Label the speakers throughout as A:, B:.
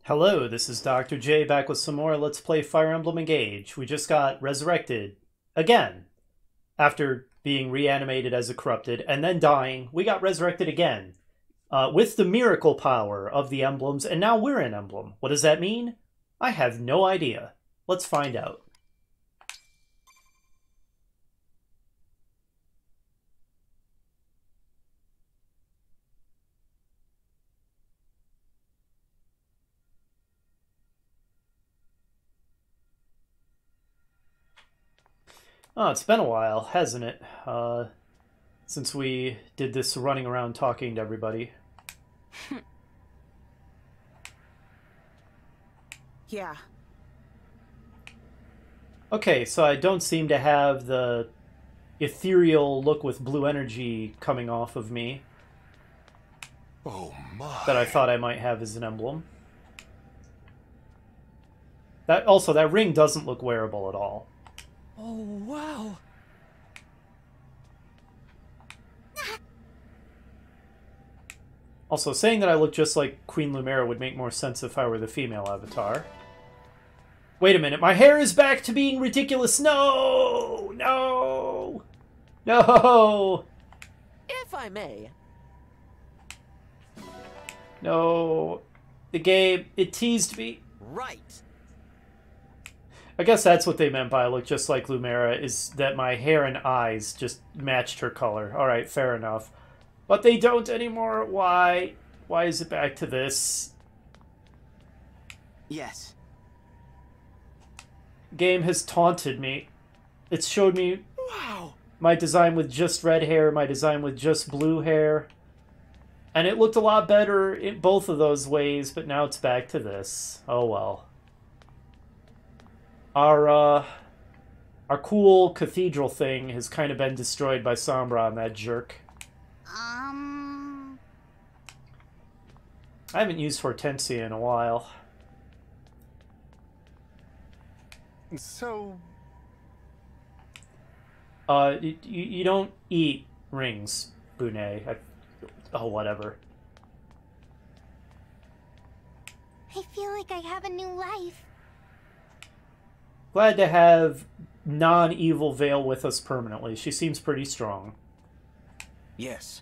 A: Hello, this is Dr. J back with some more Let's Play Fire Emblem Engage. We just got resurrected again. After being reanimated as a corrupted and then dying, we got resurrected again. With the miracle power of the emblems, and now we're an emblem. What does that mean? I have no idea. Let's find out. Oh, it's been a while, hasn't it? Since we did this running around talking to everybody.
B: Yeah.
A: Okay, so I don't seem to have the ethereal look with blue energy coming off of me
C: Oh my.
A: that I thought I might have as an emblem. That ring doesn't look wearable at all.
B: Oh, wow.
A: Also, saying that I look just like Queen Lumera would make more sense if I were the female avatar. Wait a minute, my hair is back to being ridiculous! No! No! No!
B: If I may.
A: No. The game, it teased me.
B: Right.
A: I guess that's what they meant by I look just like Lumera, is that my hair and eyes just matched her color. Alright, fair enough. But they don't anymore. Why? Why is it back to this?
B: Yes.
A: Game has taunted me. It's showed me
B: Wow.
A: my design with just red hair, my design with just blue hair. And it looked a lot better in both of those ways, but now it's back to this. Oh well. Our cool cathedral thing has kind of been destroyed by Sombra and that jerk. I haven't used Hortensia in a while.
C: So,
A: You don't eat rings, Bune. Oh, whatever.
D: I feel like I have a new life.
A: Glad to have non-evil Veil with us permanently. She seems pretty strong.
B: Yes.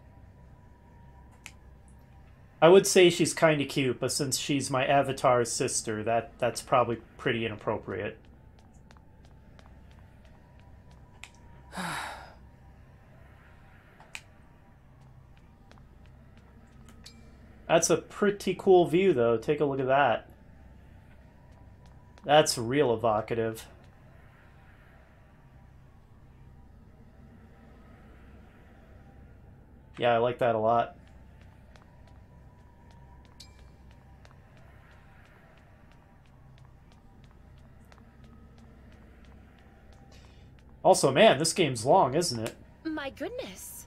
A: I would say she's kind of cute, but since she's my avatar's sister, that's probably pretty inappropriate. That's a pretty cool view, though. Take a look at that. That's real evocative. Yeah, I like that a lot. Also, man, this game's long, isn't it?
D: My goodness.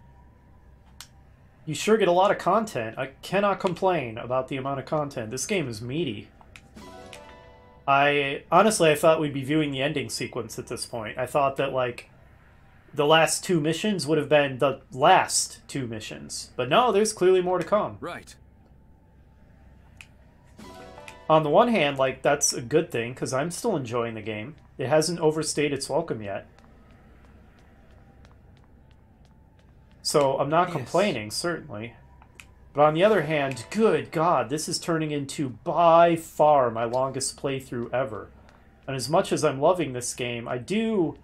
A: You sure get a lot of content. I cannot complain about the amount of content. This game is meaty. Honestly, I thought we'd be viewing the ending sequence at this point. I thought that, like, the last two missions would have been the last two missions. But no, there's clearly more to come.
C: right.
A: On the one hand, like, that's a good thing, because I'm still enjoying the game. It hasn't overstayed its welcome yet. So I'm not complaining, certainly. But on the other hand, good God, this is turning into, by far, my longest playthrough ever. And as much as I'm loving this game, I do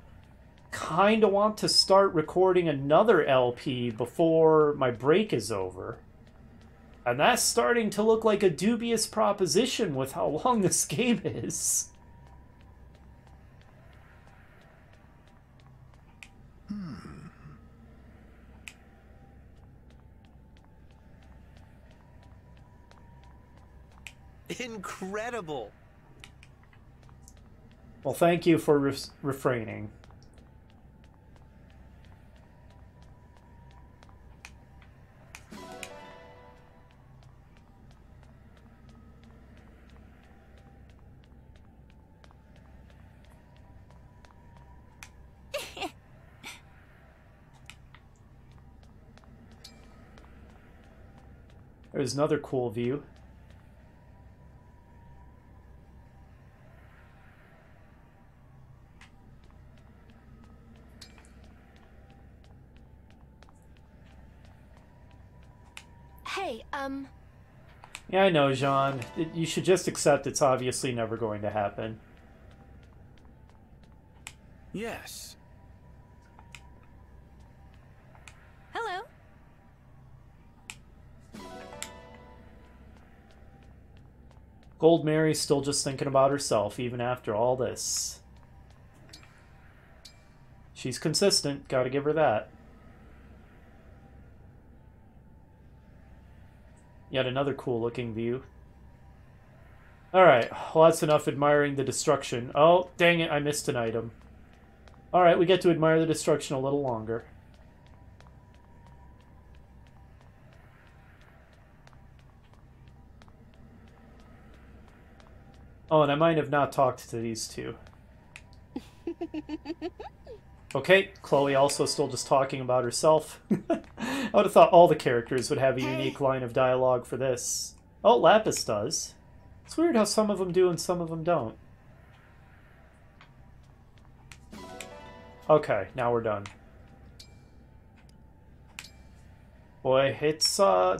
A: kind of want to start recording another LP before my break is over. And that's starting to look like a dubious proposition with how long this game is.
B: Incredible.
A: Well, thank you for refraining. There's another cool view.
D: Hey,
A: Yeah, I know, Jean. You should just accept it's obviously never going to happen.
B: Yes.
D: hello?
A: Gold Mary's still just thinking about herself, even after all this. She's consistent, gotta give her that. Yet another cool looking view. Alright, well that's enough admiring the destruction. Oh, dang it, I missed an item. Alright, we get to admire the destruction a little longer. Oh, and I might have not talked to these two. Okay, Chloe also still just talking about herself. I would have thought all the characters would have a unique line of dialogue for this. Oh, Lapis does. It's weird how some of them do and some of them don't. Okay, now we're done. Boy, it's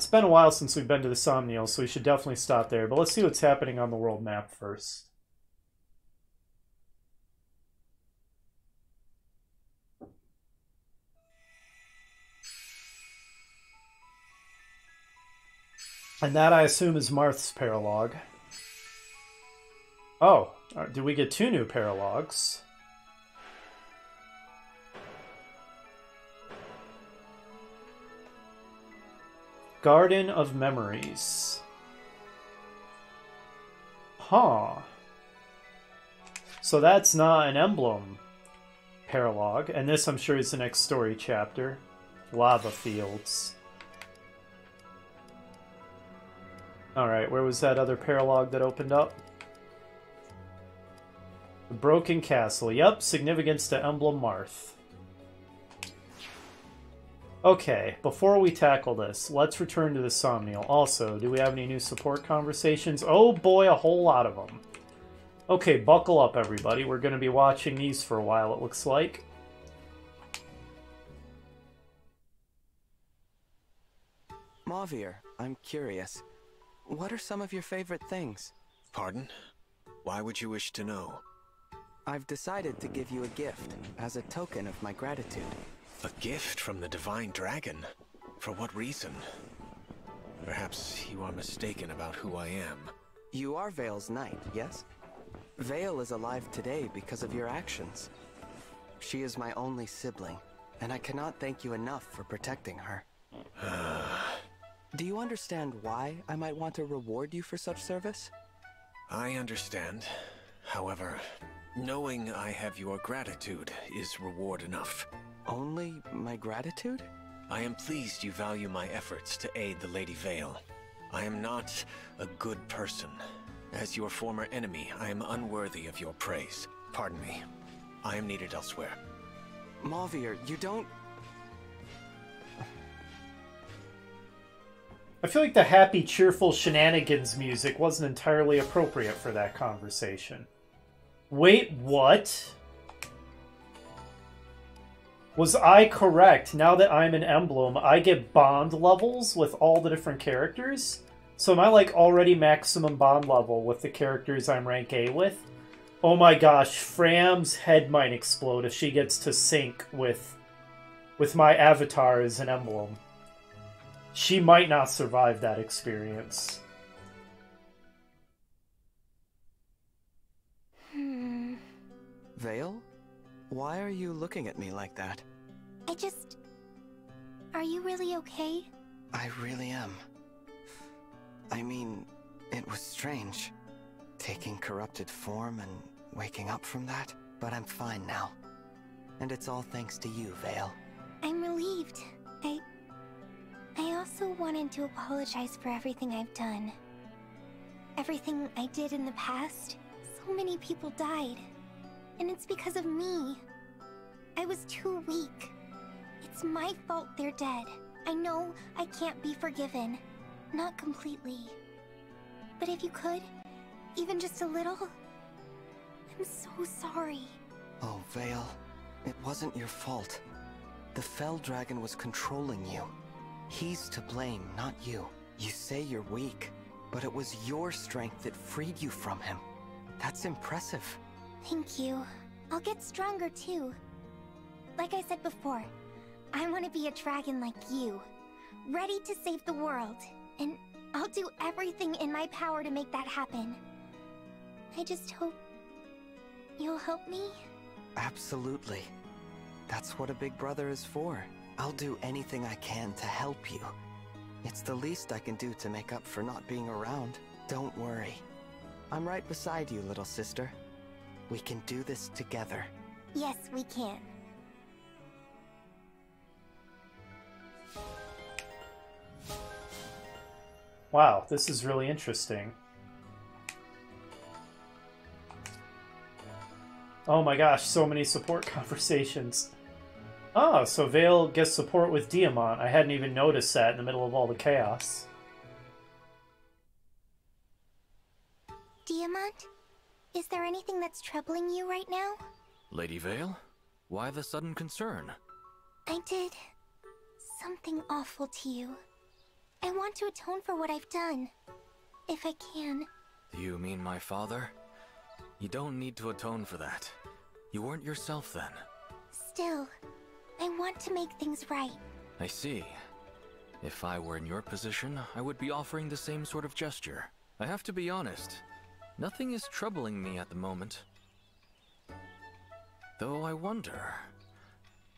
A: been a while since we've been to the Somniel, so we should definitely stop there. But let's see what's happening on the world map first. And that, I assume, is Marth's paralogue. Oh, did we get 2 new paralogs? Garden of Memories. Huh. So that's not an emblem paralogue. And this, I'm sure, is the next story chapter. Lava Fields. Alright, where was that other paralogue that opened up? The Broken Castle. Yep, significance to Emblem Marth. Okay, before we tackle this, let's return to the Somniel. Also, do we have any new support conversations? Oh boy, a whole lot of them. Okay, buckle up everybody. We're going to be watching these for a while, it looks like.
E: Mavier, I'm curious. What are some of your favorite things?
C: Pardon? Why would you wish to know?
E: I've decided to give you a gift as a token of my gratitude.
C: A gift from the Divine Dragon? For what reason? Perhaps you are mistaken about who I am.
E: You are Vale's knight, yes? Vale is alive today because of your actions. She is my only sibling, and I cannot thank you enough for protecting her. Do you understand why I might want to reward you for such service?
C: I understand. However, knowing I have your gratitude is reward enough.
E: Only my gratitude?
C: I am pleased you value my efforts to aid the Lady Vale. I am not a good person. As your former enemy, I am unworthy of your praise. Pardon me. I am needed elsewhere.
E: Mavier, you don't...
A: I feel like the happy, cheerful shenanigans music wasn't entirely appropriate for that conversation. Wait, what? Was I correct? Now that I'm an emblem, I get bond levels with all the different characters? So am I like already maximum bond level with the characters I'm rank A with? Oh my gosh, Fram's head might explode if she gets to sync with my avatar as an emblem. She might not survive that experience.
E: Vale? Why are you looking at me like that?
D: Are you really okay?
E: I really am. I mean, it was strange. Taking corrupted form and waking up from that. But I'm fine now. And it's all thanks to you, Vale.
D: I'm relieved. I also wanted to apologize for everything I've done. Everything I did in the past. So many people died. And it's because of me. I was too weak. It's my fault they're dead. I know I can't be forgiven. Not completely. But if you could, even just a little, I'm so sorry.
E: Oh, Vale, it wasn't your fault. The Fell Dragon was controlling you. He's to blame, not you. You say you're weak, but it was your strength that freed you from him. That's impressive.
D: Thank you. I'll get stronger too. Like I said before, I want to be a dragon like you. Ready to save the world. And I'll do everything in my power to make that happen. I just hope you'll help me?
E: Absolutely. That's what a big brother is for. I'll do anything I can to help you. It's the least I can do to make up for not being around. Don't worry. I'm right beside you, little sister. We can do this together.
D: Yes, we can.
A: Wow, this is really interesting. Oh my gosh, so many support conversations. Oh, so Vale gets support with Diamant. I hadn't even noticed that in the middle of all the chaos.
D: Diamant? Is there anything that's troubling you right now?
F: Lady Vale? Why the sudden concern?
D: I did something awful to you. I want to atone for what I've done, if I can.
F: You mean my father? You don't need to atone for that. You weren't yourself then.
D: Still, I want to make things right.
F: I see. If I were in your position, I would be offering the same sort of gesture. I have to be honest. Nothing is troubling me at the moment. Though I wonder,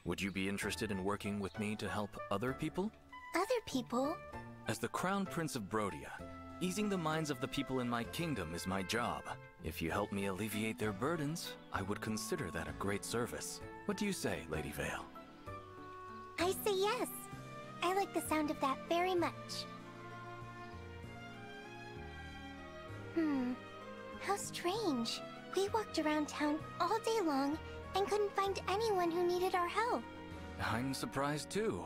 F: would you be interested in working with me to help other people?
D: Other people?
F: As the Crown Prince of Brodia, easing the minds of the people in my kingdom is my job. If you help me alleviate their burdens, I would consider that a great service. What do you say, Lady Vale?
D: I say yes. I like the sound of that very much. How strange. We walked around town all day long and couldn't find anyone who needed our help.
F: I'm surprised too.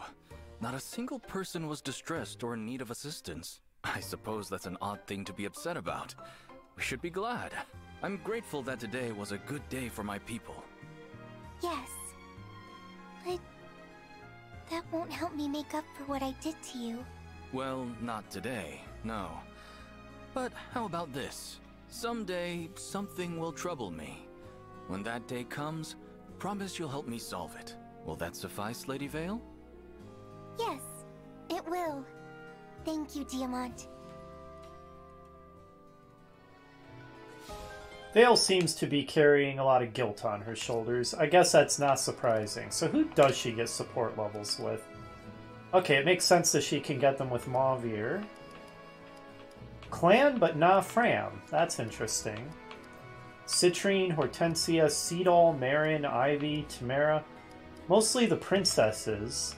F: Not a single person was distressed or in need of assistance. I suppose that's an odd thing to be upset about. We should be glad. I'm grateful that today was a good day for my people.
D: Yes. But that won't help me make up for what I did to you.
F: Well, not today, no. But how about this? Someday, something will trouble me. When that day comes, promise you'll help me solve it. Will that suffice, Lady Vale?
D: Yes, it will. Thank you, Diamant.
A: Vale seems to be carrying a lot of guilt on her shoulders. I guess that's not surprising. So who does she get support levels with? Okay, it makes sense that she can get them with Mauvir. Clan, but not Fram. That's interesting. Citrine, Hortensia, Seedal, Marin, Ivy, Tamara. Mostly the princesses.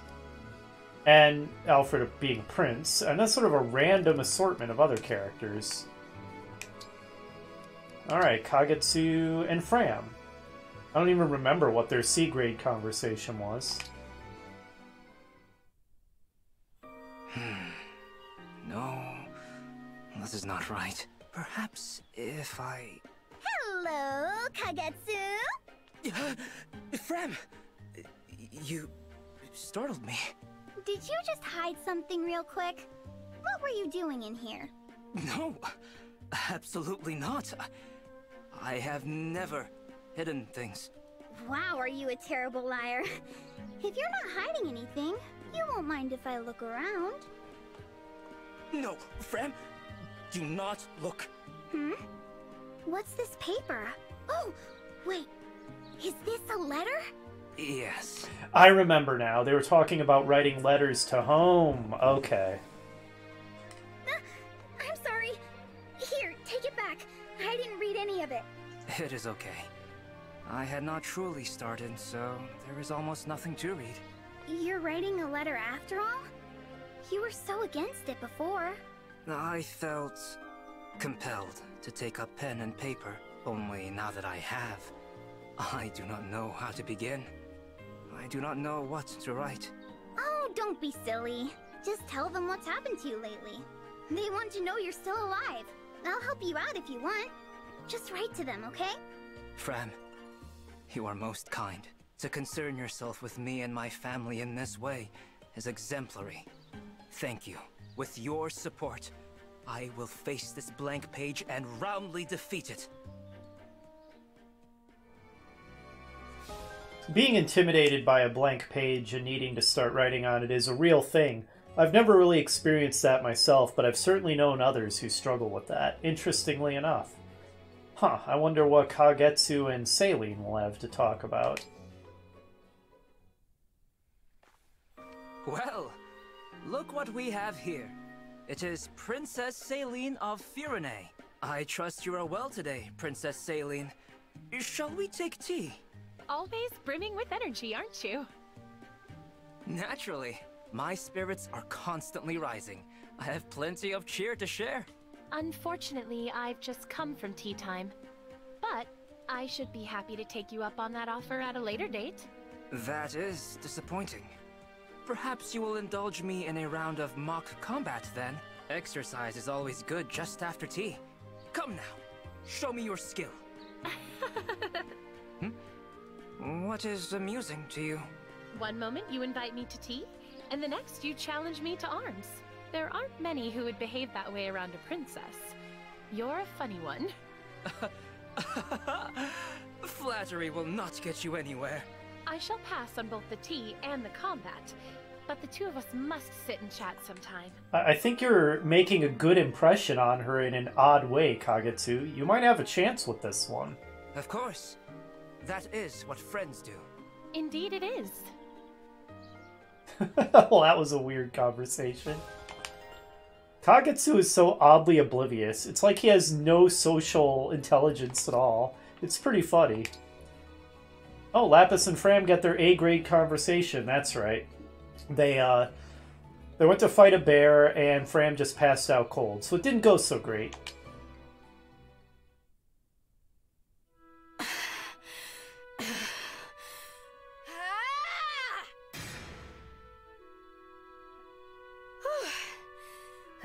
A: And Alfred being a prince. And that's sort of a random assortment of other characters. Alright, Kagetsu and Fram. I don't even remember what their C-grade conversation was.
G: No, this is not right. Perhaps if I...
D: Hello, Kagetsu!
G: Frem! You startled me.
H: Did you just hide something real quick? What were you doing in here?
G: No, absolutely not. I have never hidden things.
H: Wow, are you a terrible liar? If you're not hiding anything, you won't mind if I look around.
G: No, Frem, do not look.
H: What's this paper? Oh, wait, is this a letter?
G: Yes.
A: I remember now. They were talking about writing letters to home. Okay.
H: I'm sorry. Here, take it back. I didn't read any of it.
G: It is okay. I had not truly started, so there is almost nothing to read.
H: You're writing a letter after all? You were so against it before.
G: I felt compelled to take up pen and paper, only now that I have, I do not know how to begin. I do not know what to write.
H: Oh, don't be silly. Just tell them what's happened to you lately. They want to know you're still alive. I'll help you out if you want. Just write to them, okay?
G: Fran, you are most kind. To concern yourself with me and my family in this way is exemplary. Thank you. With your support, I will face this blank page and roundly defeat it.
A: Being intimidated by a blank page and needing to start writing on it is a real thing. I've never really experienced that myself, but I've certainly known others who struggle with that, interestingly enough. Huh, I wonder what Kagetsu and Saline will have to talk about.
G: Well, look what we have here. It is Princess Saline of Firene. I trust you are well today, Princess Saline. Shall we take tea?
I: Always brimming with energy, aren't you?
G: Naturally. My spirits are constantly rising. I have plenty of cheer to share.
I: Unfortunately, I've just come from tea time. But I should be happy to take you up on that offer at a later date.
G: That is disappointing. Perhaps you will indulge me in a round of mock combat then. Exercise is always good just after tea. Come now, show me your skill. What is amusing to you?
I: One moment you invite me to tea, and the next you challenge me to arms. There aren't many who would behave that way around a princess. You're a funny one.
G: Flattery will not get you anywhere.
I: I shall pass on both the tea and the combat, but the two of us must sit and chat sometime.
A: I think you're making a good impression on her in an odd way, Kagetsu. You might have a chance with this one.
G: Of course. That is what friends do.
I: Indeed it is.
A: Well, that was a weird conversation. Kagetsu is so oddly oblivious. It's like he has no social intelligence at all. It's pretty funny. Oh, Lapis and Fram get their A-grade conversation. That's right. They went to fight a bear, and Fram just passed out cold, so it didn't go so great.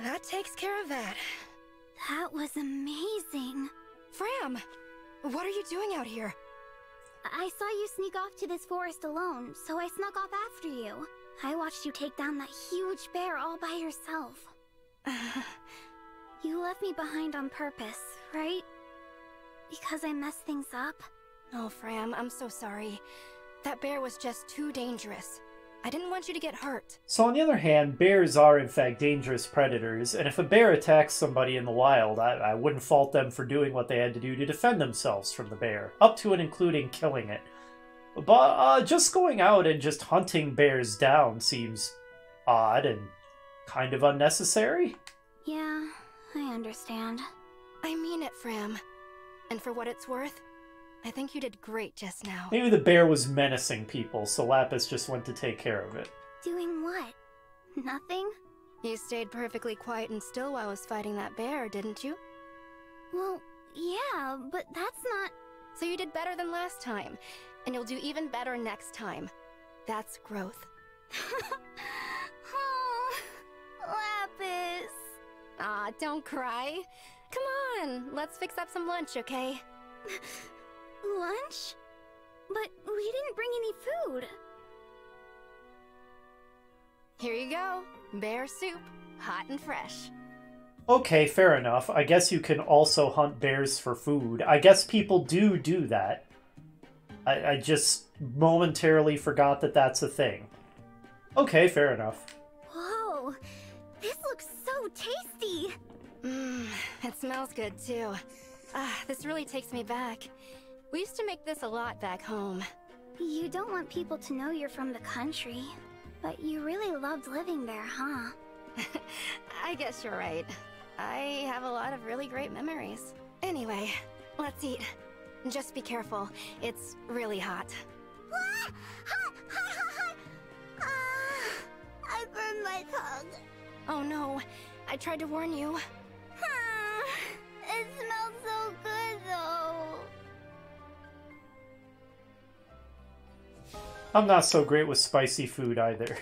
J: That takes care of that.
H: That was amazing.
J: Fram, what are you doing out here?
H: I saw you sneak off to this forest alone, so I snuck off after you. I watched you take down that huge bear all by yourself. You left me behind on purpose, right? Because I messed things up?
J: Oh, Fram, I'm so sorry. That bear was just too dangerous. I didn't want you to get hurt.
A: So on the other hand, bears are in fact dangerous predators, and if a bear attacks somebody in the wild, I wouldn't fault them for doing what they had to do to defend themselves from the bear, up to and including killing it. But just going out and just hunting bears down seems odd and kind of unnecessary.
H: Yeah, I understand.
J: I mean it, Fram. And for what it's worth, I think you did great just now.
A: Maybe the bear was menacing people, so Lapis just went to take care of it.
H: Doing what? Nothing?
J: You stayed perfectly quiet and still while I was fighting that bear, didn't you?
H: Well, yeah, but that's not...
J: So you did better than last time, and you'll do even better next time. That's growth.
H: Oh, Lapis.
J: Aw, don't cry. Come on, let's fix up some lunch, okay?
H: Lunch? But we didn't bring any food.
J: Here you go. Bear soup, hot and fresh.
A: Okay, fair enough. I guess you can also hunt bears for food. I guess people do that. I just momentarily forgot that that's a thing. Okay, fair enough.
H: Whoa, this looks so tasty.
J: It smells good too. This really takes me back. We used to make this a lot back home.
H: You don't want people to know you're from the country, but you really loved living there, huh?
J: I guess you're right. I have a lot of really great memories. Anyway, let's eat. Just be careful. It's really hot.
H: Hot, hot, hot, hot. I burned my tongue.
J: Oh no, I tried to warn you.
H: It smells so good, though.
A: I'm not so great with spicy food either.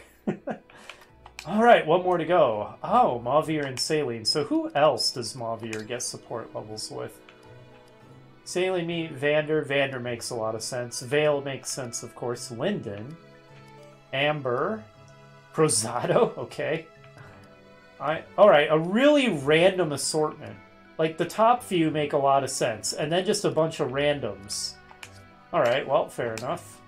A: Alright, one more to go. Oh, Mauvir and Saline. So who else does Mauvir get support levels with? Saline meet Vander. Vander makes a lot of sense. Vale makes sense, of course. Linden. Amber. Crozado, okay. Alright, a really random assortment. Like, the top few make a lot of sense, and then just a bunch of randoms. Alright, well, fair enough.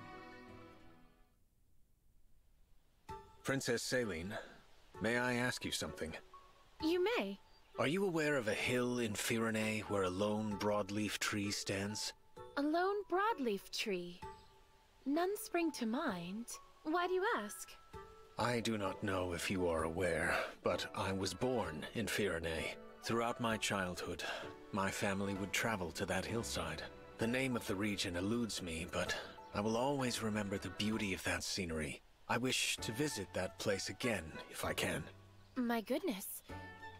C: Princess Celine, may I ask you something?
I: You may.
C: Are you aware of a hill in Firene where a lone broadleaf tree stands?
I: A lone broadleaf tree. None spring to mind. Why do you ask?
C: I do not know if you are aware, but I was born in Firene. Throughout my childhood, my family would travel to that hillside. The name of the region eludes me, but I will always remember the beauty of that scenery. I wish to visit that place again, if I can.
I: My goodness.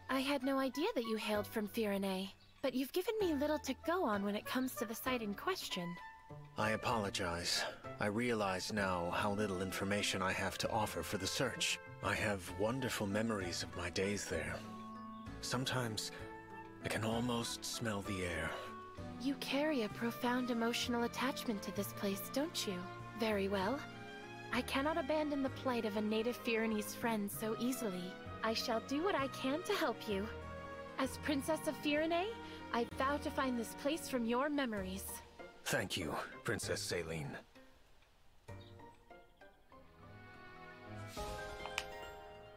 I: I had no idea that you hailed from Firene, but you've given me little to go on when it comes to the site in question.
C: I apologize. I realize now how little information I have to offer for the search. I have wonderful memories of my days there. Sometimes, I can almost smell the air.
I: You carry a profound emotional attachment to this place, don't you? Very well. I cannot abandon the plight of a native Firenese friend so easily. I shall do what I can to help you. As Princess of Firene, I vow to find this place from your memories.
C: Thank you, Princess Celine.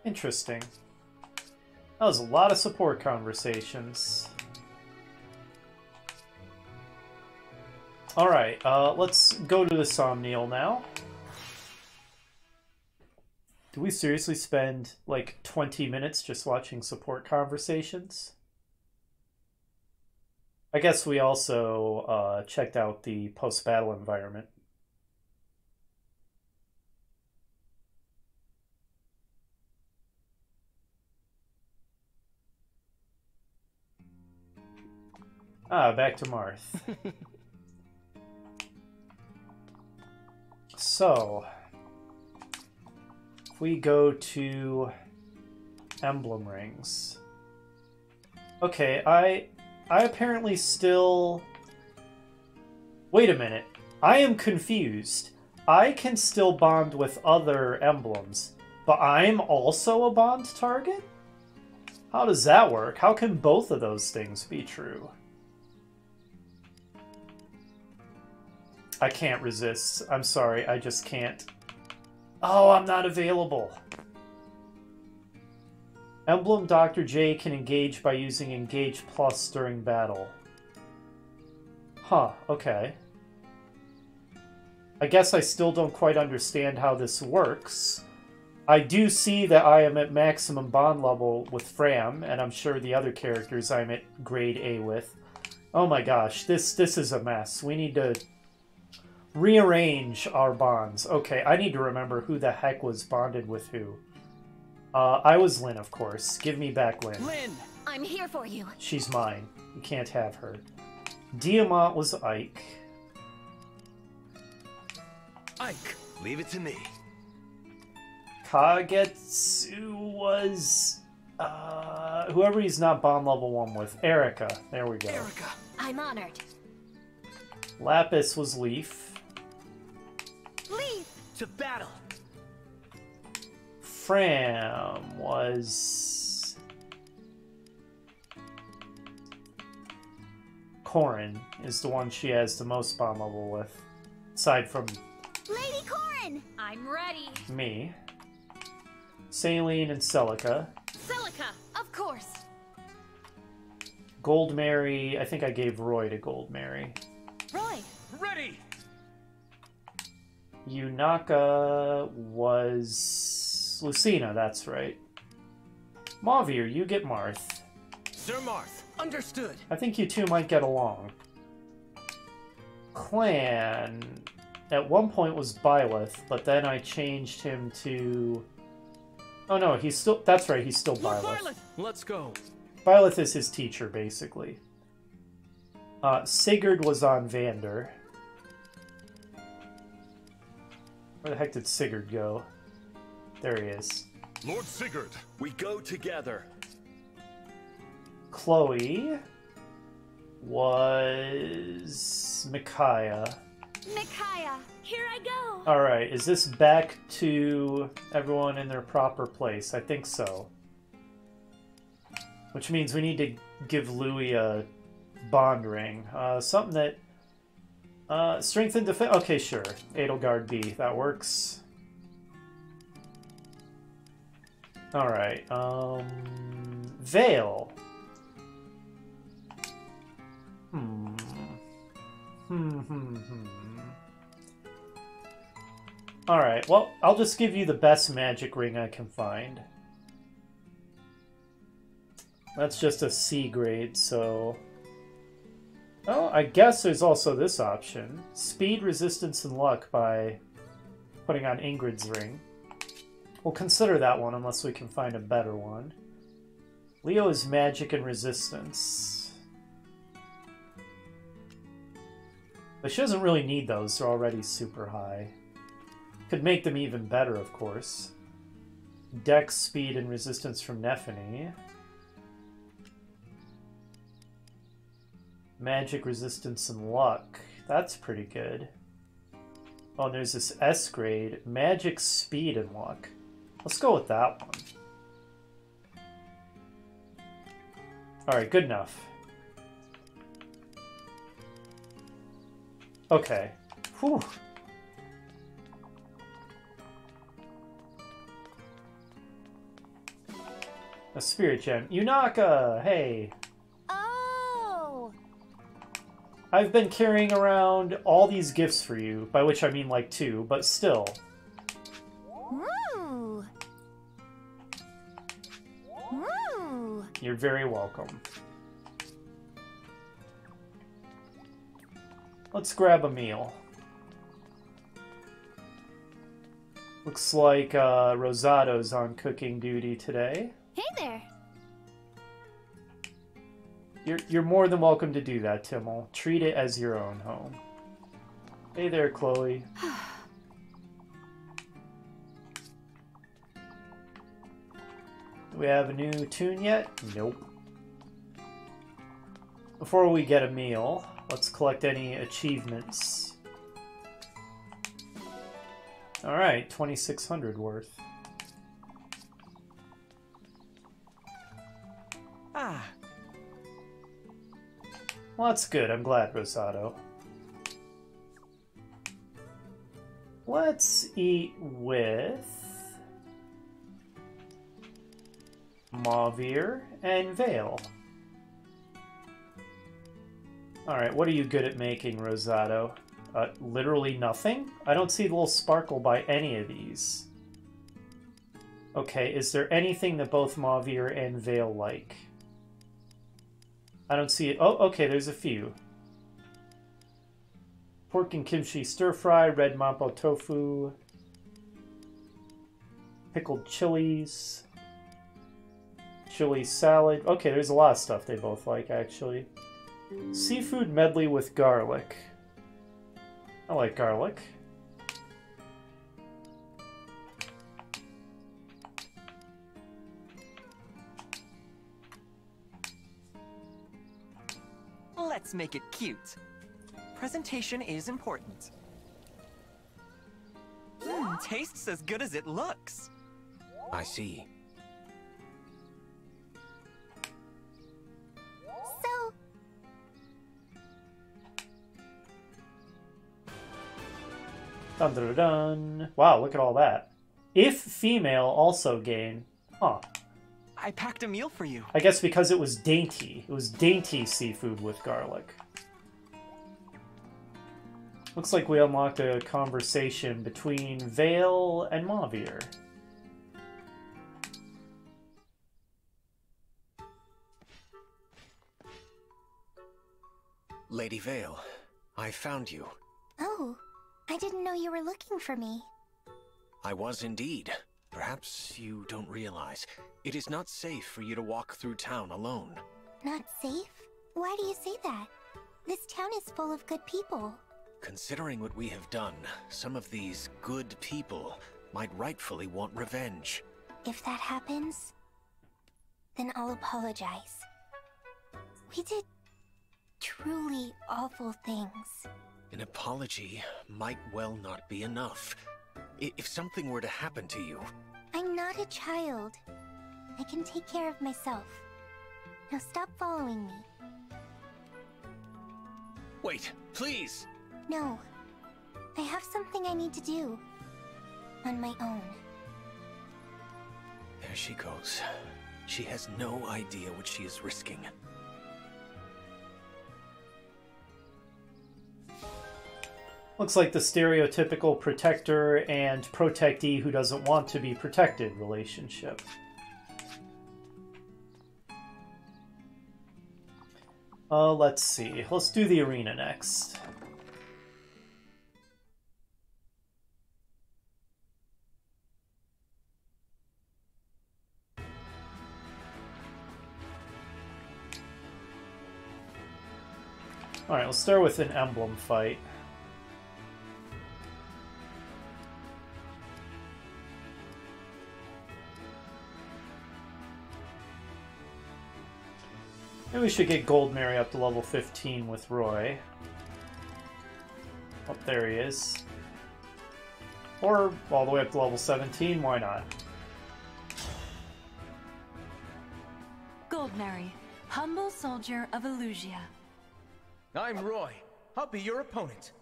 A: Interesting. That was a lot of support conversations. Alright, let's go to the Somniel now. Do we seriously spend like 20 minutes just watching support conversations? I guess we also checked out the post-battle environment. Back to Marth. So, if we go to emblem rings. Okay, I apparently still... Wait a minute. I am confused. I can still bond with other emblems, but I'm also a bond target? How does that work? How can both of those things be true? I can't resist. I'm sorry, I just can't. Oh, I'm not available. Emblem Dr. J can engage by using Engage Plus during battle. Huh, okay. I guess I still don't quite understand how this works. I do see that I am at maximum bond level with Fram, and I'm sure the other characters I'm at grade A with. Oh my gosh, this is a mess. We need to rearrange our bonds. Okay, I need to remember who the heck was bonded with who. I was Lynn, of course. Give me back Lynn.
J: Lynn! I'm here for you.
A: She's mine. You can't have her. Diamant was Ike.
B: Ike, leave it to me.
A: Kagetsu was... whoever he's not bond level 1 with. Erica. There we go.
B: Erica.
J: I'm honored.
A: Lapis was Leaf.
J: Leaf!
B: To battle.
A: Fram was... Corin is the one she has the most bond level with. Aside from...
H: Lady Corin! I'm ready.
A: Me. Saline and Celica.
J: Celica, of course.
A: Gold Mary, I think I gave Roy to Gold Mary.
J: Roy!
B: Ready!
A: Yunaka was Lucina, that's right. Mauvir, you get Marth.
B: Sir Marth, understood.
A: I think you two might get along. Clan, at one point was Byleth, but then I changed him to... Oh no, he's still... That's right, he's still Byleth.
F: Let's go.
A: Byleth is his teacher, basically. Sigurd was on Vander. Where the heck did Sigurd go? There he is.
K: Lord Sigurd, we go together.
A: Chloe was Micaiah.
H: Micaiah, here I go.
A: Alright, is this back to everyone in their proper place? I think so. Which means we need to give Louis a bond ring. Something that... strength and defense... Okay, sure. Edelgard B. That works. Alright, Veil. Alright, well, I'll just give you the best magic ring I can find. That's just a C grade, so... Oh, I guess there's also this option. Speed, resistance, and luck by putting on Ingrid's ring. We'll consider that one unless we can find a better one. Leo is magic and resistance. But she doesn't really need those, they're already super high. Could make them even better, of course. Dex, speed, and resistance from Nephany. Magic, resistance, and luck. That's pretty good. Oh, and there's this S grade. Magic, speed, and luck. Let's go with that one. Alright, good enough. Okay. Whew. A spirit gem. Yunaka! Hey!
J: Oh!
A: I've been carrying around all these gifts for you, by which I mean like 2, but still.
J: Woo! Woo!
A: You're very welcome. Let's grab a meal. Looks like Rosado's on cooking duty today.
J: Hey there!
A: You're more than welcome to do that, Timmel. Treat it as your own home. Hey there, Chloe. Do we have a new tune yet? Nope. Before we get a meal, let's collect any achievements. Alright, 2,600 worth.
E: Ah.
A: Well, that's good. I'm glad, Rosado. Let's eat with Mauvir and Vale. Alright, what are you good at making, Rosado? Literally nothing? I don't see the little sparkle by any of these. Okay, is there anything that both Mauvir and Vale like? I don't see it. Oh, okay, there's a few. Pork and kimchi stir-fry, red mapo tofu, pickled chilies, chili salad. Okay, there's a lot of stuff they both like, actually. Seafood medley with garlic. I like garlic.
L: Let's make it cute. Presentation is important. Tastes as good as it looks.
C: I see.
D: So...
A: Dun dun dun dun. Wow, look at all that. If female, also gain. Huh.
L: I packed a meal for you.
A: I guess because it was dainty. It was dainty seafood with garlic. Looks like we unlocked a conversation between Vale and Mauvir.
C: Lady Vale, I found you.
D: Oh, I didn't know you were looking for me.
C: I was indeed. Perhaps you don't realize. It is not safe for you to walk through town alone.
D: Not safe? Why do you say that? This town is full of good people.
C: Considering what we have done, some of these good people might rightfully want revenge.
D: If that happens, then I'll apologize. We did truly awful things.
C: An apology might well not be enough. If something were to happen to you...
D: I'm not a child. I can take care of myself. Now stop following me.
C: Wait, please!
D: No. I have something I need to do. On my own.
C: There she goes. She has no idea what she is risking.
A: Looks like the stereotypical protector and protectee who doesn't want to be protected relationship. Let's see. Let's do the arena next. Alright, let's start with an emblem fight. Maybe we should get Gold Mary up to level 15 with Roy. Oh, there he is. Or all the way up to level 17, why not?
M: Gold Mary, humble soldier of Illusia.
B: I'm Roy. I'll be your opponent.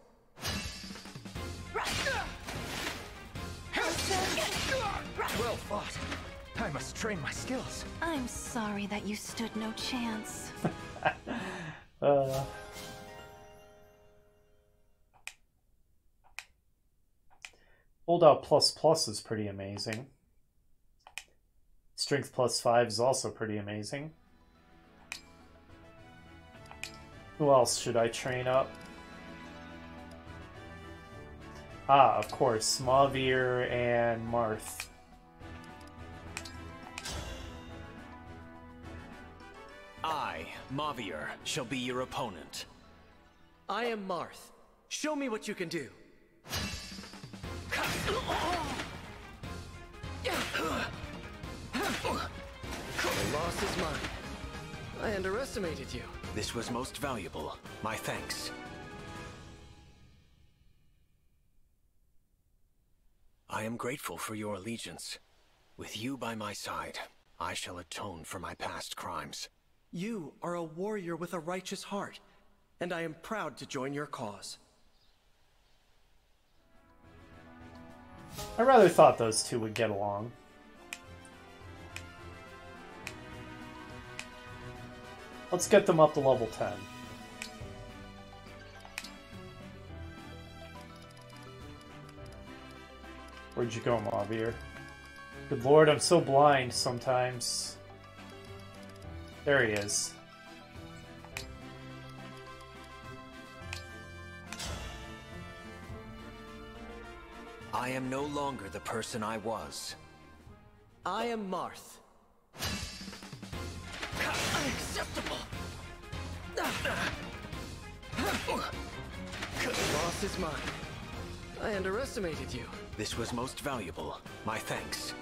B: Well fought. I must train my skills.
M: I'm sorry that you stood no chance.
A: Holdout ++ is pretty amazing. Strength +5 is also pretty amazing. Who else should I train up? Ah, of course, Mavir and Marth.
C: I, Mavir, shall be your opponent.
L: I am Marth. Show me what you can do. The loss is mine. I underestimated you.
C: This was most valuable. My thanks. I am grateful for your allegiance. With you by my side, I shall atone for my past crimes.
L: You are a warrior with a righteous heart, and I am proud to join your cause.
A: I rather thought those two would get along. Let's get them up to level 10. Where'd you go, Mavir? Good lord, I'm so blind sometimes. There he is.
C: I am no longer the person I was.
L: I am Marth. Unacceptable! The loss is mine. I underestimated you.
C: This was most valuable. My thanks.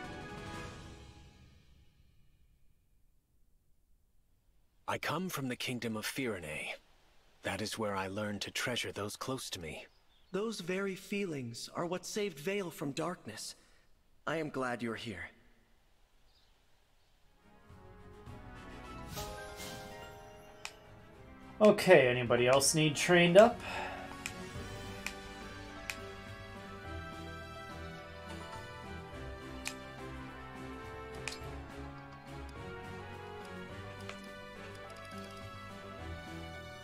C: I come from the kingdom of Firene. That is where I learned to treasure those close to me.
L: Those very feelings are what saved Vale from darkness. I am glad you're here.
A: Okay, anybody else need trained up?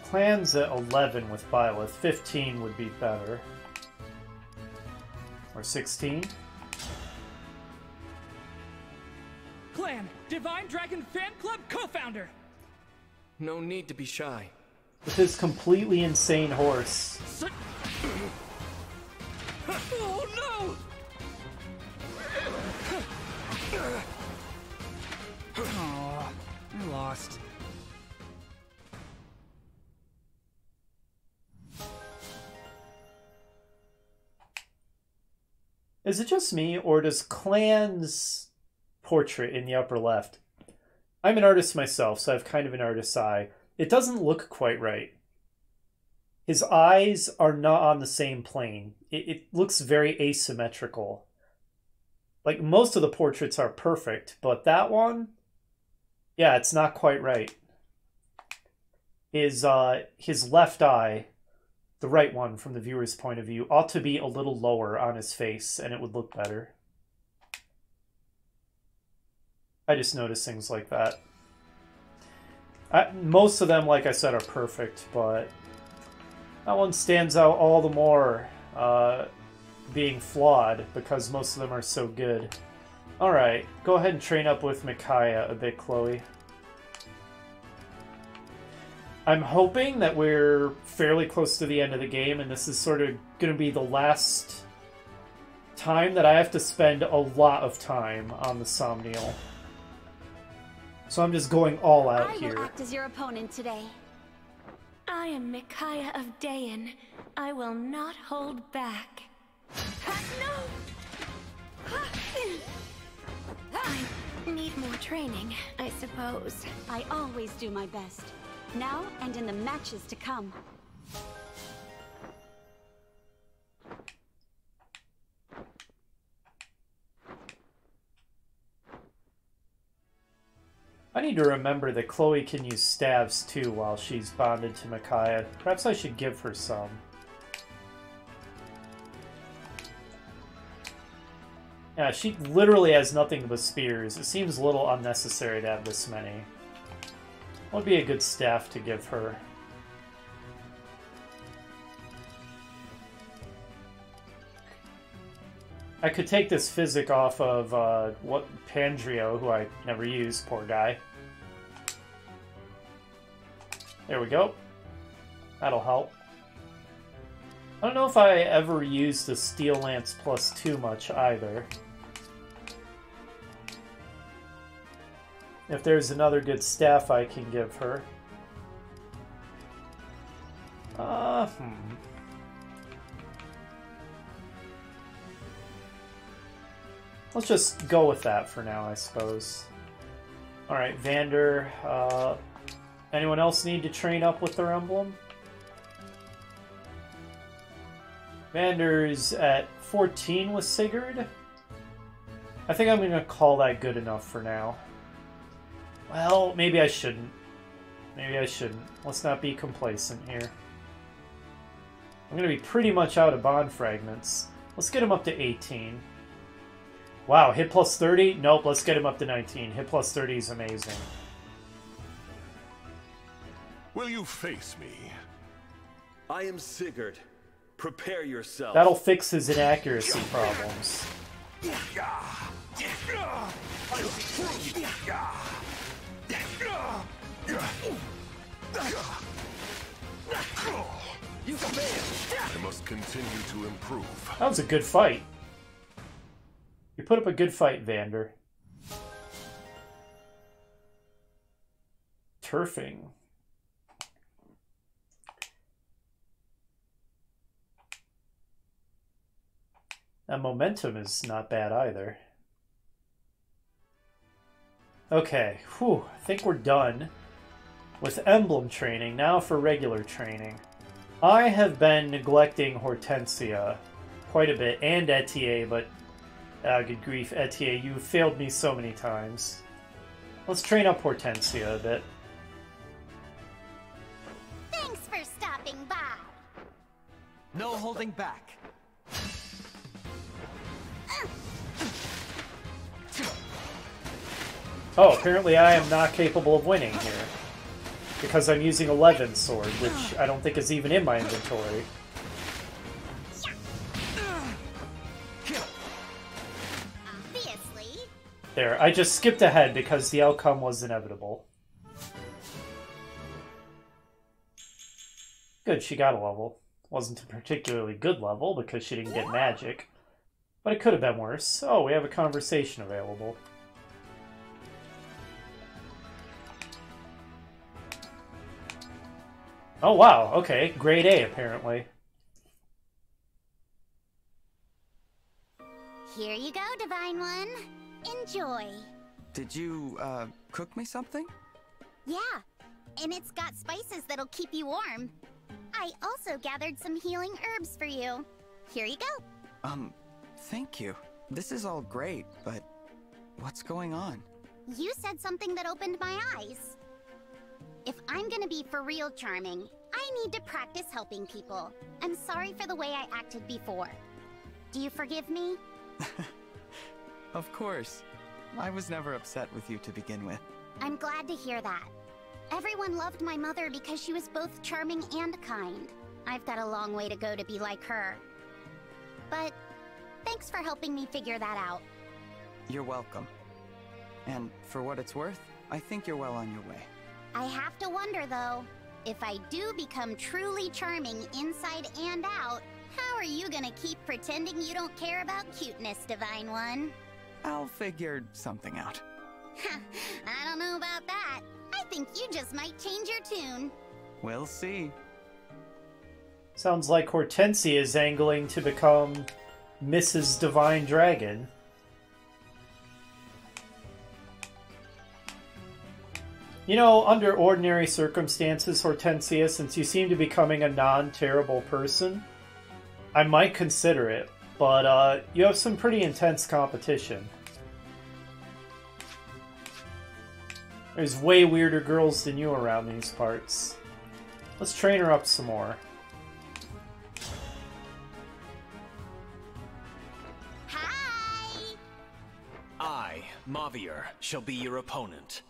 A: Clan's at 11 with Byleth. 15 would be better. Or 16?
N: Clan, Divine Dragon Fan Club co-founder!
L: No need to be shy.
A: With his completely insane horse.
N: Oh no! Oh, I lost.
A: Is it just me, or does Clan's portrait in the upper left... I'm an artist myself, so I have kind of an artist's eye. It doesn't look quite right. His eyes are not on the same plane. It looks very asymmetrical. Like, most of the portraits are perfect, but that one... Yeah, it's not quite right. is his left eye, the right one from the viewer's point of view, ought to be a little lower on his face, and it would look better. I just noticed things like that. Most of them, like I said, are perfect, but that one stands out all the more being flawed because most of them are so good. Alright, go ahead and train up with Micaiah a bit, Chloe. I'm hoping that we're fairly close to the end of the game, and this is sort of going to be the last time that I have to spend a lot of time on the Somnial. So I'm just going all out here.
O: I will act as your opponent today.
I: I am Micaiah of Dayan. I will not hold back.
O: No!
I: I need more training, I suppose.
O: I always do my best. Now and in the matches to come.
A: I need to remember that Chloe can use stabs too while she's bonded to Micaiah. Perhaps I should give her some. Yeah, she literally has nothing but spears. It seems a little unnecessary to have this many. What would be a good staff to give her? I could take this physic off of Pandrio, who I never use, poor guy. There we go. That'll help. I don't know if I ever used the Steel Lance plus too much either. If there's another good staff I can give her. Let's just go with that for now, I suppose. Alright, Vander. Anyone else need to train up with their emblem? Vander's at 14 with Sigurd. I think I'm going to call that good enough for now. Well, maybe I shouldn't. Maybe I shouldn't. Let's not be complacent here. I'm going to be pretty much out of bond fragments. Let's get him up to 18. Wow, hit plus 30? Nope, let's get him up to 19. Hit plus 30 is amazing.
K: Will you face me?
P: I am Sigurd. Prepare yourself.
A: That'll fix his inaccuracy problems.
K: I must continue to improve.
A: That was a good fight. You put up a good fight, Vander. Turfing. That momentum is not bad either. Okay, whew, I think we're done with emblem training. Now for regular training. I have been neglecting Hortensia quite a bit, and Etier, but good grief, Etier, you failed me so many times. Let's train up Hortensia a bit.
H: Thanks for stopping by.
B: No holding back.
A: Oh, apparently I am not capable of winning here. Because I'm using 11 sword, which I don't think is even in my inventory.
H: Obviously.
A: There, I just skipped ahead because the outcome was inevitable. Good, she got a level. Wasn't a particularly good level because she didn't get magic. But it could have been worse. Oh, we have a conversation available. Oh wow, okay. Grade A, apparently.
H: Here you go, Divine One. Enjoy.
E: Did you, cook me something?
H: Yeah, and it's got spices that'll keep you warm. I also gathered some healing herbs for you. Here you go.
E: Thank you. This is all great, but what's going on?
H: You said something that opened my eyes. If I'm gonna be for real charming, I need to practice helping people. I'm sorry for the way I acted before. Do you forgive me?
Q: Of course. I was never upset with you to begin with.
H: I'm glad to hear that. Everyone loved my mother because she was both charming and kind. I've got a long way to go to be like her. But thanks for helping me figure that out.
Q: You're welcome. And for what it's worth, I think you're well on your way.
H: I have to wonder, though, if I do become truly charming inside and out, how are you gonna keep pretending you don't care about cuteness, Divine One?
Q: I'll figure something out.
H: I don't know about that. I think you just might change your tune.
Q: We'll see.
A: Sounds like Hortensia is angling to become Mrs. Divine Dragon. You know, under ordinary circumstances, Hortensia, since you seem to be becoming a non-terrible person, I might consider it, but you have some pretty intense competition. There's way weirder girls than you around these parts. Let's train her up some more.
H: Hi!
C: I, Mavier, shall be your opponent.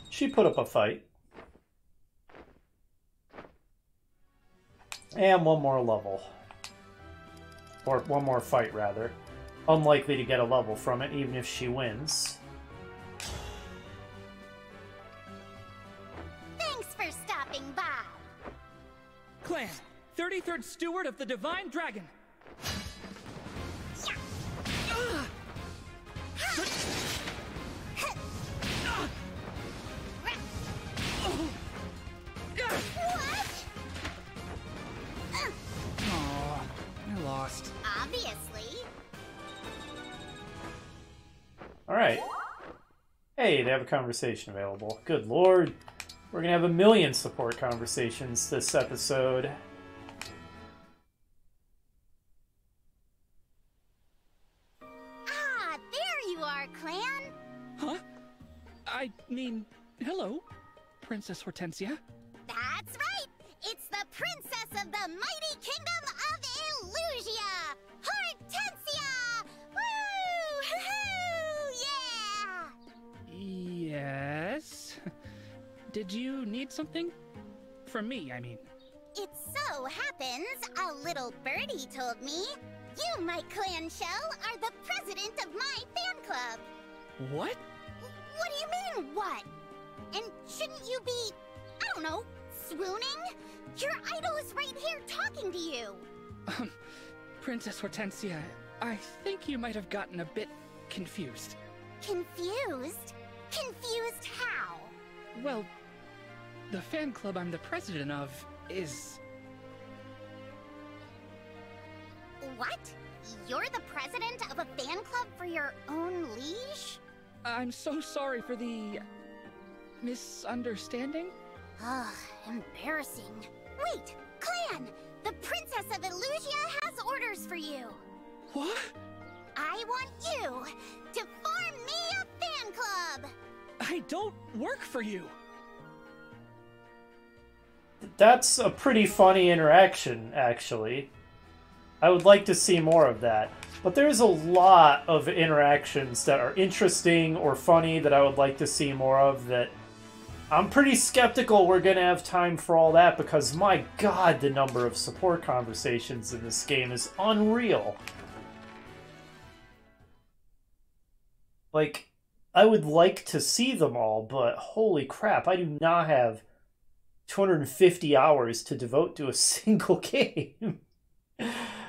A: She put up a fight. And one more level. Or one more fight, rather. Unlikely to get a level from it, even if she wins.
H: Thanks for stopping by.
N: Clan, 33rd Steward of the Divine Dragon.
G: Lost.
H: Obviously.
A: Alright. Hey, they have a conversation available. Good lord. We're gonna have a million support conversations this episode.
H: Ah, there you are, Clan.
N: Huh? I mean, hello, Princess Hortensia.
H: That's right. It's the princess of the mighty kingdom of Illusia, Hortensia! Woo! Yeah!
N: Yes? Did you need something? From me, I mean.
H: It so happens, a little birdie told me, you, my clan shell, are the president of my fan club.
N: What?
H: What do you mean, what? And shouldn't you be, I don't know, swooning? Your idol is right here talking to you.
N: Princess Hortensia, I think you might have gotten a bit confused.
H: Confused? Confused how?
N: Well, the fan club I'm the president of is...
H: What? You're the president of a fan club for your own liege?
N: I'm so sorry for the... misunderstanding?
H: Ugh, embarrassing. Wait, Clan! The Princess of Illusia has orders for you.
N: What?
H: I want you to form me a fan club.
N: I don't work for you.
A: That's a pretty funny interaction, actually. I would like to see more of that. But there's a lot of interactions that are interesting or funny that I would like to see more of that I'm pretty skeptical we're going to have time for all that because, my god, the number of support conversations in this game is unreal. Like, I would like to see them all, but holy crap, I do not have 250 hours to devote to a single game.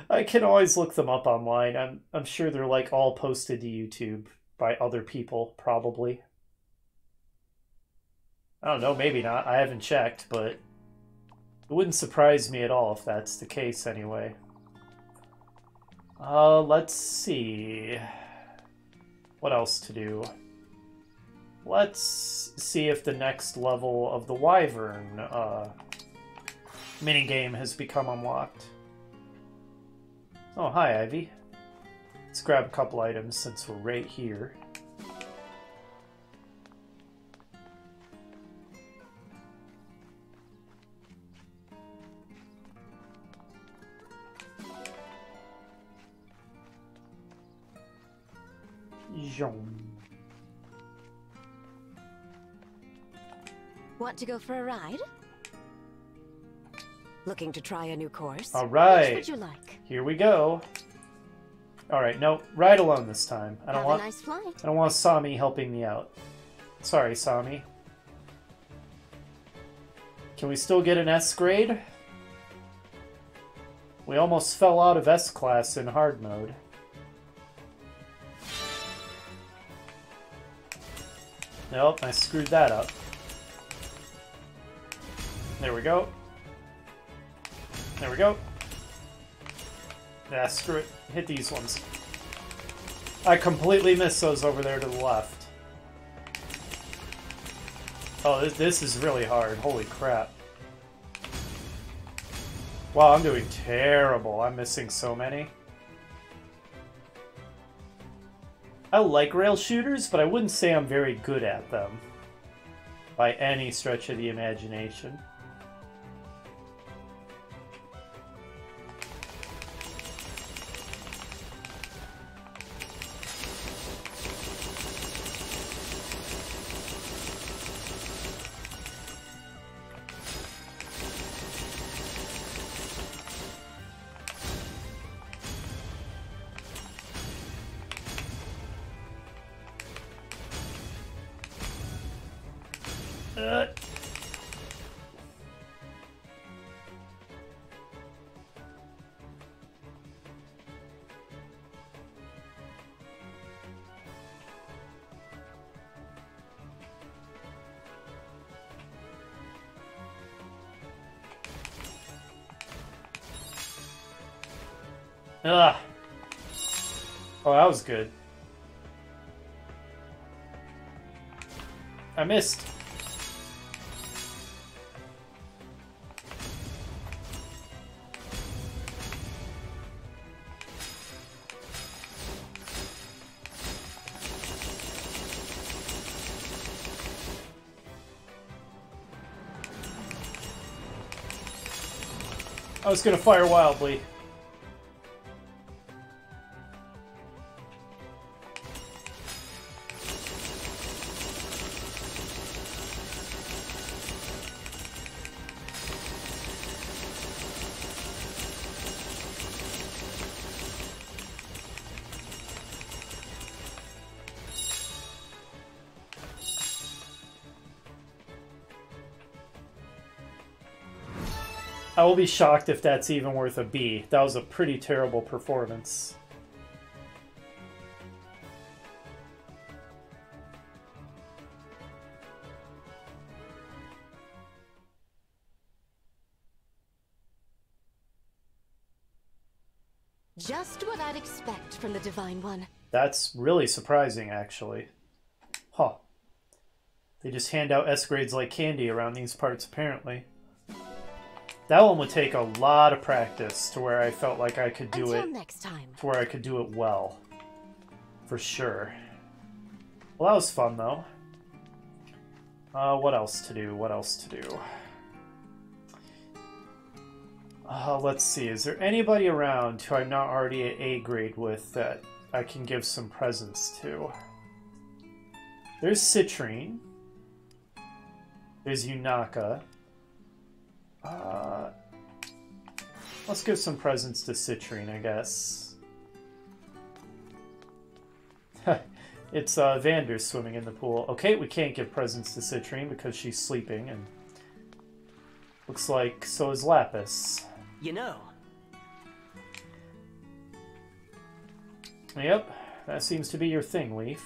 A: I can always look them up online. I'm sure they're like all posted to YouTube by other people, probably. I don't know, maybe not. I haven't checked, but it wouldn't surprise me at all if that's the case anyway. Let's see. What else to do? let's see if the next level of the Wyvern minigame has become unlocked. Oh, hi, Ivy. Let's grab a couple items since we're right here.
R: Want to go for a ride? Looking to try a new course?
A: All right.
R: Which would you like?
A: Here we go. All right, no, ride alone this time. I don't
R: Have
A: want.
R: a nice flight.
A: I don't want Sami helping me out. Sorry, Sami. Can we still get an S grade? We almost fell out of S class in hard mode. Nope, I screwed that up. There we go. There we go. Yeah, screw it. Hit these ones. I completely missed those over there to the left. Oh, this is really hard. Holy crap. Wow, I'm doing terrible. I'm missing so many. I like rail shooters, but I wouldn't say I'm very good at them. By any stretch of the imagination. Ugh. Oh, that was good. I missed. I was gonna fire wildly. I will be shocked if that's even worth a B. That was a pretty terrible performance.
R: Just what I'd expect from the Divine One.
A: That's really surprising, actually. Huh. They just hand out S grades like candy around these parts, apparently. That one would take a lot of practice to where I felt like I could do it
R: next time.
A: To where I could do it well. For sure. Well, that was fun, though. What else to do? What else to do? Let's see. Is there anybody around who I'm not already at A grade with that I can give some presents to? There's Citrine. There's Yunaka. Let's give some presents to Citrine, I guess. It's Vander swimming in the pool. Okay, we can't give presents to Citrine because she's sleeping, and looks like so is Lapis.
L: You know.
A: Yep, that seems to be your thing, Leaf.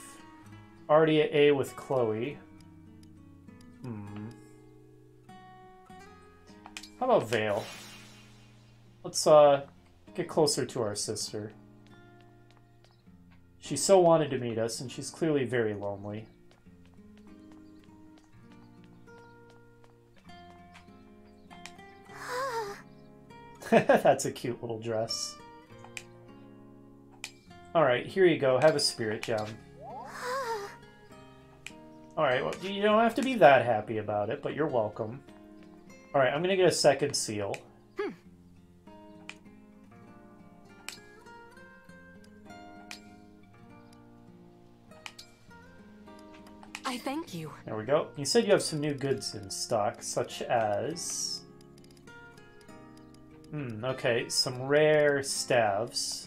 A: Already at A with Chloe. How about Vale? Let's get closer to our sister. She so wanted to meet us, and she's clearly very lonely. That's a cute little dress. Alright, here you go. Have a spirit gem. Alright, well, you don't have to be that happy about it, but you're welcome. Alright, I'm gonna get a second seal.
R: I thank you.
A: There we go. You said you have some new goods in stock, such as... okay, some rare staves.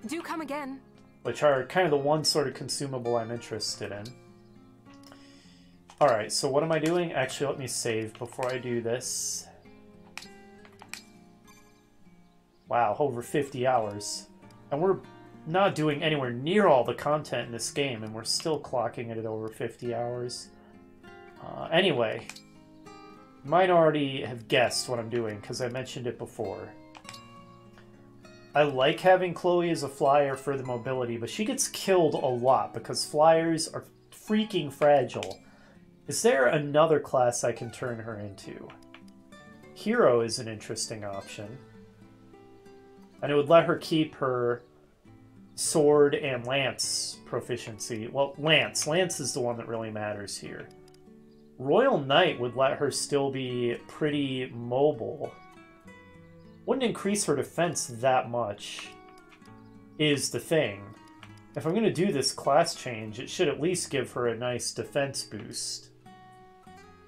R: Do come again.
A: Which are kind of the one sort of consumable I'm interested in. Alright, so what am I doing? Actually, let me save before I do this. Wow, over 50 hours. And we're not doing anywhere near all the content in this game, and we're still clocking it at over 50 hours. Anyway, you might already have guessed what I'm doing, because I mentioned it before. I like having Chloe as a flyer for the mobility, but she gets killed a lot, because flyers are freaking fragile. Is there another class I can turn her into? Hero is an interesting option. And it would let her keep her sword and lance proficiency. Well, lance. Lance is the one that really matters here. Royal Knight would let her still be pretty mobile. Wouldn't increase her defense that much, is the thing. If I'm going to do this class change, it should at least give her a nice defense boost.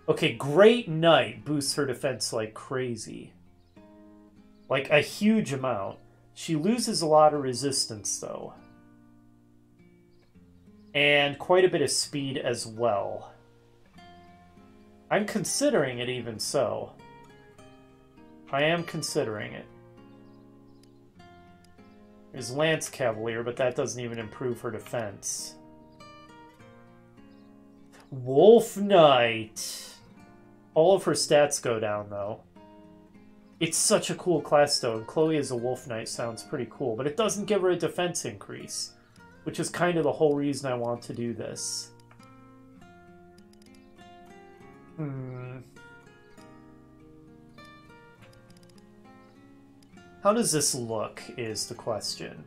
A: Okay, Great Knight boosts her defense like crazy. Like a huge amount. She loses a lot of resistance, though. And quite a bit of speed as well. I'm considering it even so. I am considering it. There's Lance Cavalier, but that doesn't even improve her defense. Wolf Knight! All of her stats go down, though. It's such a cool class, though, and Chloe as a Wolf Knight sounds pretty cool, but it doesn't give her a defense increase, which is kind of the whole reason I want to do this. How does this look, is the question.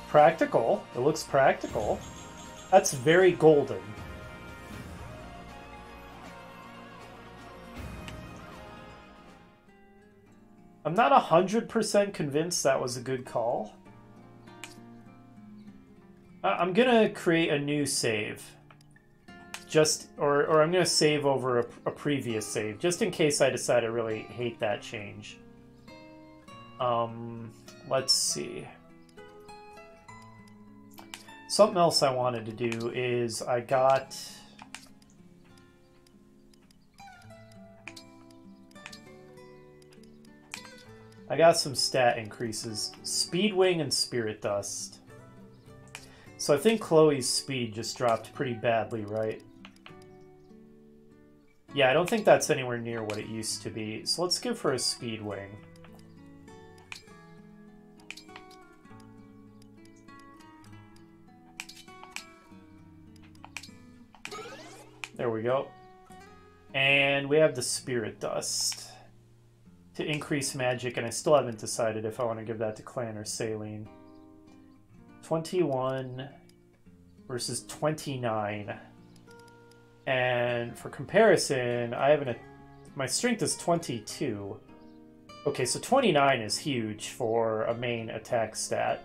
A: Practical. It looks practical. That's very golden. I'm not 100% convinced that was a good call. I'm gonna create a new save. Or I'm gonna save over a previous save, just in case I decide I really hate that change. Let's see. Something else I wanted to do is I got some stat increases. Speedwing and Spirit Dust. So I think Chloe's speed just dropped pretty badly, right? Yeah, I don't think that's anywhere near what it used to be. So let's give her a Speedwing. There we go. And we have the Spirit Dust to increase magic, and I still haven't decided if I want to give that to Clan or Saline. 21 versus 29. And for comparison, I have my strength is 22. Okay, so 29 is huge for a main attack stat.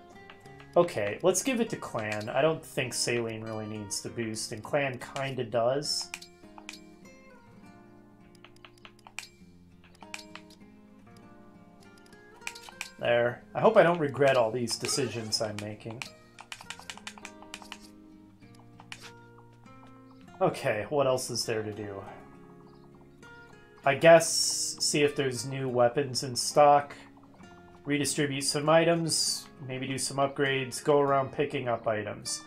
A: Okay, let's give it to Clan. I don't think Saline really needs the boost, and Clan kinda does. There. I hope I don't regret all these decisions I'm making. Okay, what else is there to do? I guess see if there's new weapons in stock, redistribute some items, maybe do some upgrades, go around picking up items.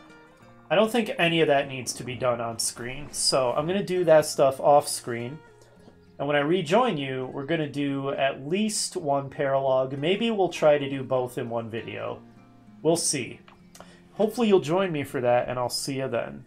A: I don't think any of that needs to be done on screen, so I'm going to do that stuff off screen. And when I rejoin you, we're going to do at least one paralogue. Maybe we'll try to do both in one video. We'll see. Hopefully you'll join me for that, and I'll see you then.